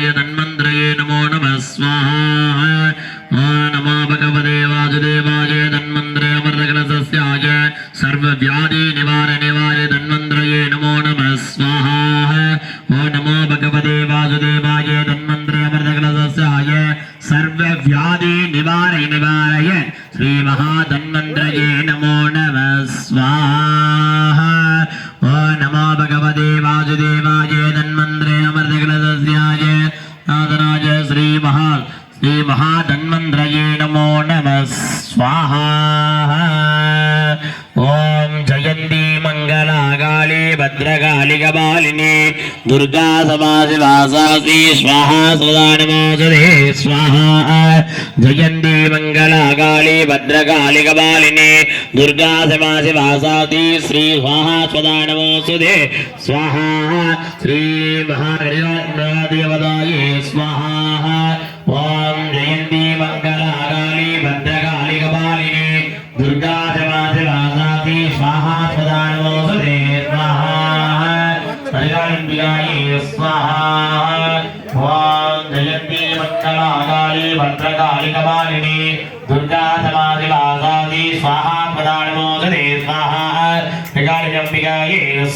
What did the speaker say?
निवारय धन्वंतरये नमो नमः स्वाहा नमो भगवते वासुदेवाय धन्वंतरे अमृतकलशस्याय सर्वव्याधि निवारय धन्वंतरये नमो नमः स्वाहा नमो भगवते वासुदेवाय धन्वंतरे अमृतकलशस्याय सर्वव्याधि निवारय श्री महाधन्वंतरये नमो नमः स्वाहा नमो भगवते वासुदेवाय धन्वंतरे अमृतकलशस्याय नादराज श्री महाधन्वंतरये नमो नमः स्वाहा ओम जयंती मंगलाकाली भद्रकाली कपालिनी दुर्गा समासिवासासी स्वाहा सदा नमोस्तुते स्वाहा जयंती मंगलाकाली भद्रकाली कपालिनी दुर्गा समासिवासासी श्री स्वाहा सदा नमोस्तुते स्वाहा श्री महागणपतिदेवताये स्वाहा ओम जयंती मंगलाकाली भद्रकाली कपालिनी दुर्गा समासिवासासी स्वाहा सदा नमोस्तुते स्वाहा हरिकालिम्बिकायै स्वाहा ओम जयंती मंगलाकाली भद्रकाली कपालिनी दुर्गा समासिवासासी स्वाहा सदा नमोस्तुते स्वाहा हरिकालिम्बिकायै